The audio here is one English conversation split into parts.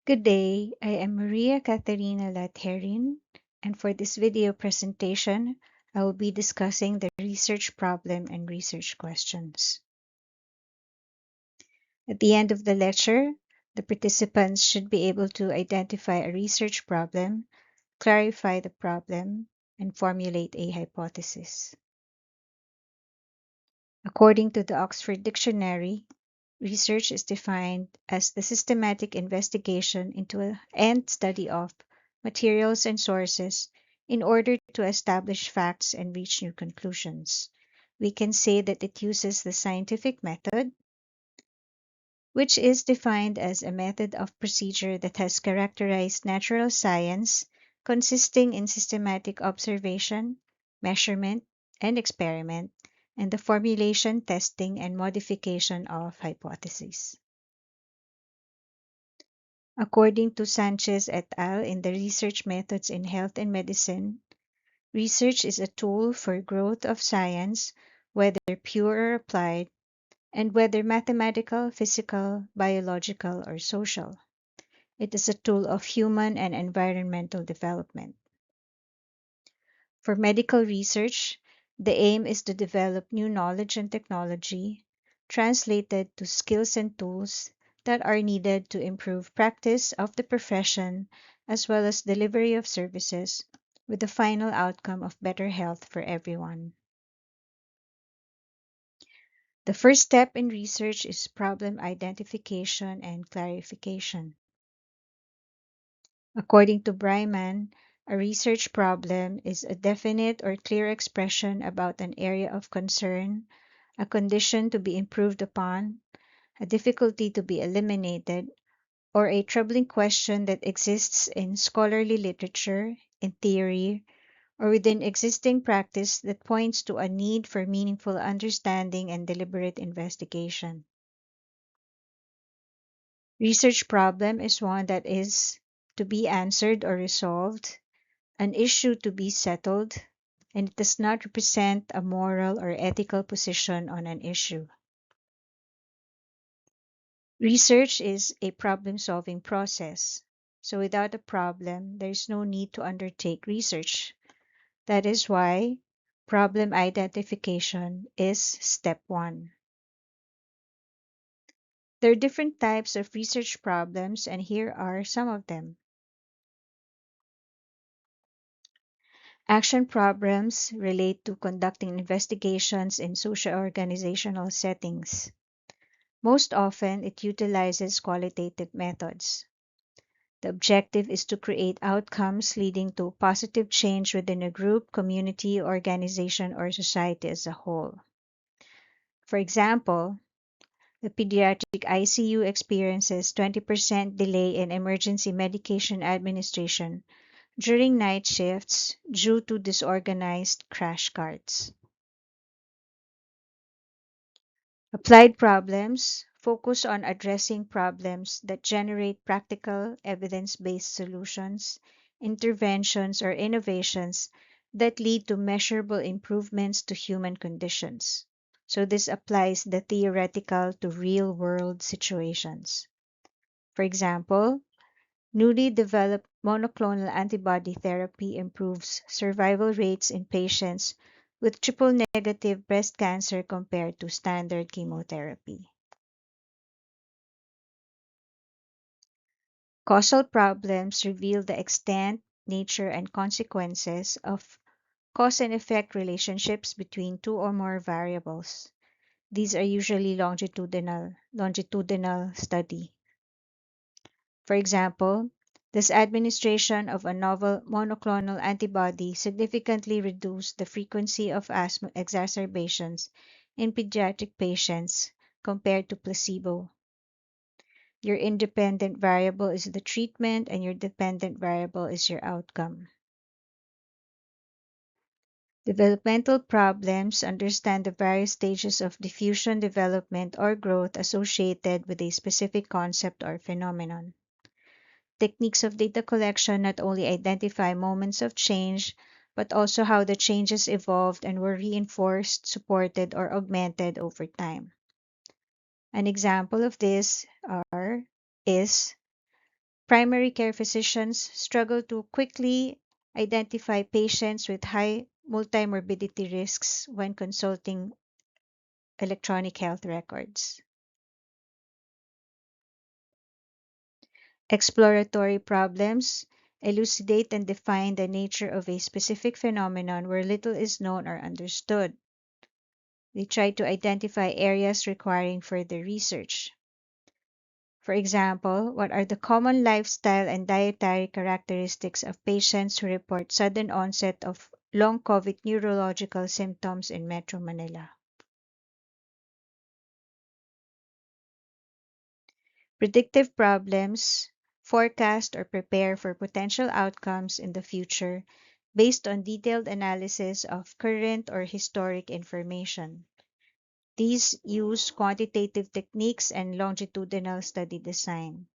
Good day, I am Maria Caterina Latherin, and for this video presentation, I will be discussing the research problem and research questions. At the end of the lecture, the participants should be able to identify a research problem, clarify the problem, and formulate a hypothesis. According to the Oxford Dictionary, research is defined as the systematic investigation into and study of materials and sources in order to establish facts and reach new conclusions. We can say that it uses the scientific method, which is defined as a method of procedure that has characterized natural science, consisting in systematic observation, measurement, and experiment, and the formulation, testing, and modification of hypotheses. According to Sanchez et al. In the Research Methods in Health and Medicine, research is a tool for growth of science, whether pure or applied, and whether mathematical, physical, biological, or social. It is a tool of human and environmental development. For medical research, the aim is to develop new knowledge and technology, translated to skills and tools that are needed to improve practice of the profession as well as delivery of services, with the final outcome of better health for everyone. The first step in research is problem identification and clarification. According to Bryman, a research problem is a definite or clear expression about an area of concern, a condition to be improved upon, a difficulty to be eliminated, or a troubling question that exists in scholarly literature, in theory, or within existing practice that points to a need for meaningful understanding and deliberate investigation. Research problem is one that is to be answered or resolved, an issue to be settled, and it does not represent a moral or ethical position on an issue. Research is a problem-solving process, so without a problem, there is no need to undertake research. That is why problem identification is step one. There are different types of research problems, and here are some of them. Action problems relate to conducting investigations in socio-organizational settings. Most often, it utilizes qualitative methods. The objective is to create outcomes leading to positive change within a group, community, organization, or society as a whole. For example, the pediatric ICU experiences 20% delay in emergency medication administration during night shifts due to disorganized crash carts. Applied problems focus on addressing problems that generate practical, evidence-based solutions, interventions, or innovations that lead to measurable improvements to human conditions. So this applies the theoretical to real-world situations. For example, newly developed monoclonal antibody therapy improves survival rates in patients with triple-negative breast cancer compared to standard chemotherapy. Causal problems reveal the extent, nature, and consequences of cause and effect relationships between two or more variables. These are usually longitudinal study. For example, does administration of a novel monoclonal antibody significantly reduce the frequency of asthma exacerbations in pediatric patients compared to placebo? Your independent variable is the treatment, and your dependent variable is your outcome. Developmental problems understand the various stages of diffusion, development, or growth associated with a specific concept or phenomenon. Techniques of data collection not only identify moments of change, but also how the changes evolved and were reinforced, supported, or augmented over time. An example of this is Primary care physicians struggle to quickly identify patients with high multimorbidity risks when consulting electronic health records. Exploratory problems elucidate and define the nature of a specific phenomenon where little is known or understood. They try to identify areas requiring further research. For example, what are the common lifestyle and dietary characteristics of patients who report sudden onset of long COVID neurological symptoms in Metro Manila? Predictive problems forecast or prepare for potential outcomes in the future based on detailed analysis of current or historic information. These use quantitative techniques and longitudinal study design.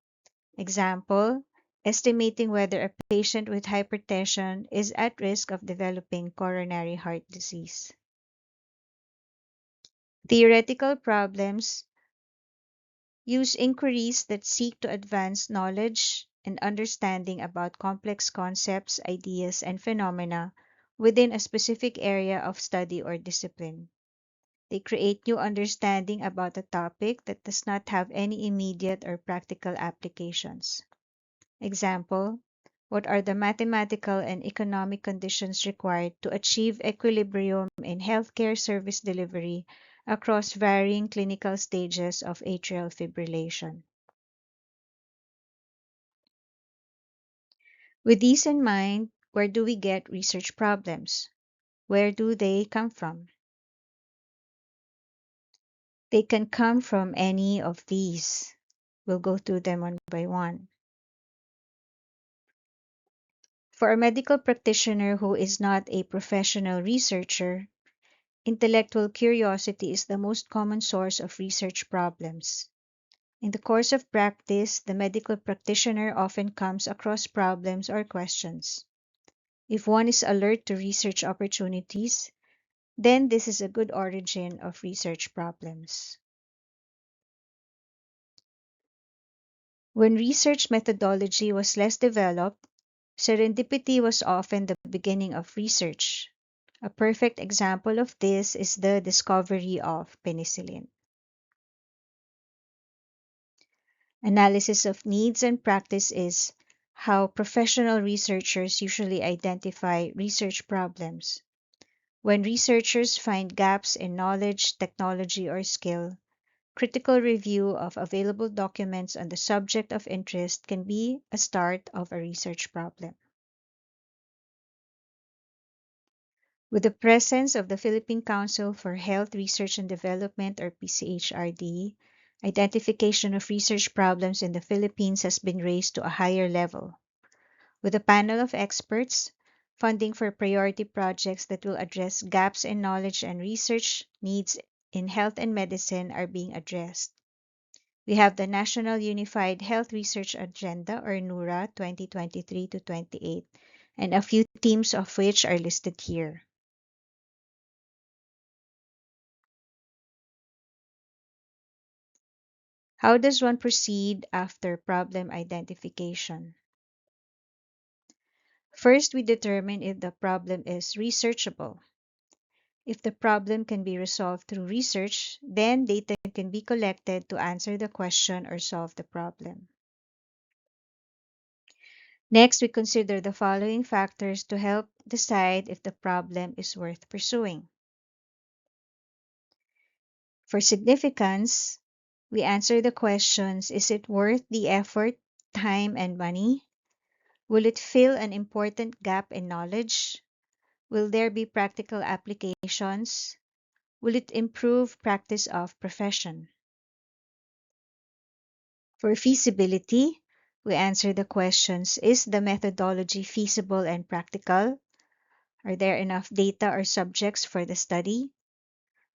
Example, estimating whether a patient with hypertension is at risk of developing coronary heart disease. Theoretical problems use inquiries that seek to advance knowledge and understanding about complex concepts, ideas, and phenomena within a specific area of study or discipline. They create new understanding about a topic that does not have any immediate or practical applications. Example, what are the mathematical and economic conditions required to achieve equilibrium in healthcare service delivery across varying clinical stages of atrial fibrillation? With these in mind, where do we get research problems? Where do they come from? They can come from any of these. We'll go through them one by one. For a medical practitioner who is not a professional researcher, intellectual curiosity is the most common source of research problems. In the course of practice, the medical practitioner often comes across problems or questions. If one is alert to research opportunities, then this is a good origin of research problems. When research methodology was less developed, serendipity was often the beginning of research. A perfect example of this is the discovery of penicillin. Analysis of needs and practice is how professional researchers usually identify research problems. When researchers find gaps in knowledge, technology, or skill, critical review of available documents on the subject of interest can be a start of a research problem. With the presence of the Philippine Council for Health Research and Development, or PCHRD, identification of research problems in the Philippines has been raised to a higher level. With a panel of experts, funding for priority projects that will address gaps in knowledge and research needs in health and medicine are being addressed. We have the National Unified Health Research Agenda, or NURA 2023 to 28, and a few themes of which are listed here. How does one proceed after problem identification? First, we determine if the problem is researchable. If the problem can be resolved through research, then data can be collected to answer the question or solve the problem. Next, we consider the following factors to help decide if the problem is worth pursuing. For significance, we answer the questions: is it worth the effort, time, and money? Will it fill an important gap in knowledge? Will there be practical applications? Will it improve practice of profession? For feasibility, we answer the questions: is the methodology feasible and practical? Are there enough data or subjects for the study?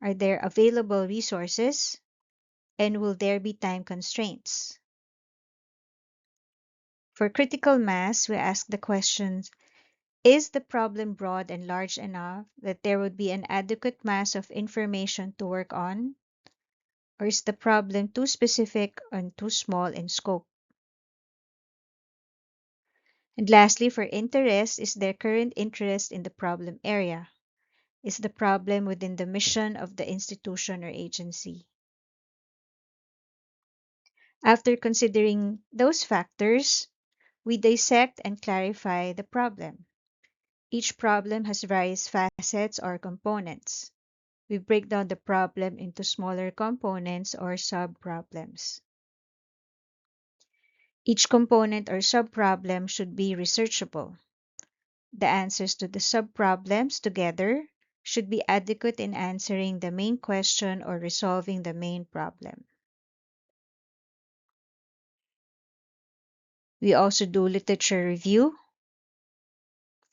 Are there available resources? And will there be time constraints? For critical mass, we ask the questions: is the problem broad and large enough that there would be an adequate mass of information to work on? Or is the problem too specific and too small in scope? And lastly, for interest, is their current interest in the problem area? Is the problem within the mission of the institution or agency? After considering those factors, we dissect and clarify the problem. Each problem has various facets or components. We break down the problem into smaller components or sub-problems. Each component or sub-problem should be researchable. The answers to the sub-problems together should be adequate in answering the main question or resolving the main problem. We also do literature review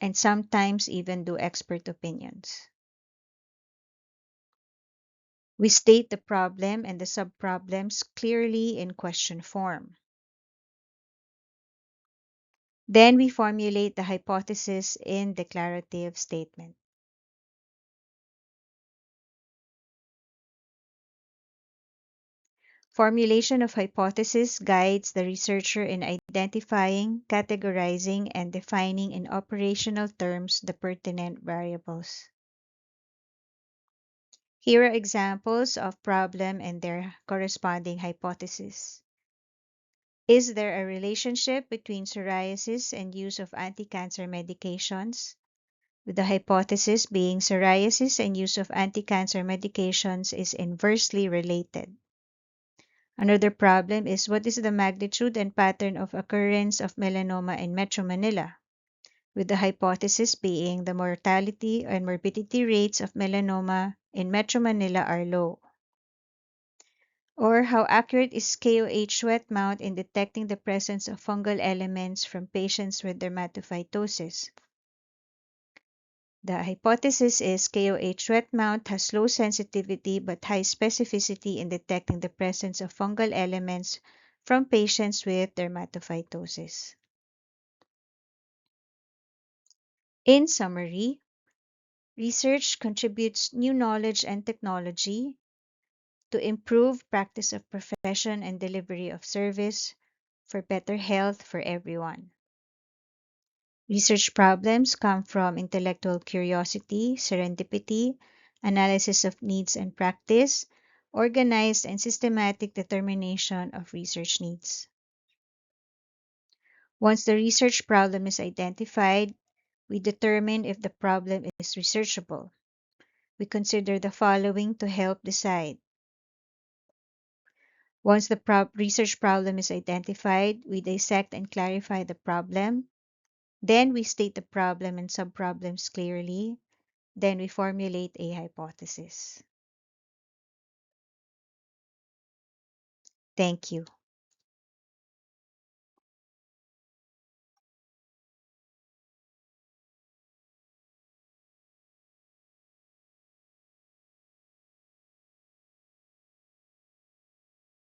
and sometimes even do expert opinions. We state the problem and the sub-problems clearly in question form. Then we formulate the hypothesis in declarative statement. Formulation of hypothesis guides the researcher in identifying, categorizing, and defining in operational terms the pertinent variables. Here are examples of problem and their corresponding hypothesis. Is there a relationship between psoriasis and use of anti-cancer medications? With the hypothesis being psoriasis and use of anti-cancer medications is inversely related. Another problem is what is the magnitude and pattern of occurrence of melanoma in Metro Manila, with the hypothesis being the mortality and morbidity rates of melanoma in Metro Manila are low. Or how accurate is KOH sweat mount in detecting the presence of fungal elements from patients with dermatophytosis? The hypothesis is KOH sweat mount has low sensitivity but high specificity in detecting the presence of fungal elements from patients with dermatophytosis. In summary, research contributes new knowledge and technology to improve practice of profession and delivery of service for better health for everyone. Research problems come from intellectual curiosity, serendipity, analysis of needs and practice, organized and systematic determination of research needs. Once the research problem is identified, we determine if the problem is researchable. We consider the following to help decide. Once the research problem is identified, we dissect and clarify the problem. Then we state the problem and subproblems clearly. Then we formulate a hypothesis. Thank you.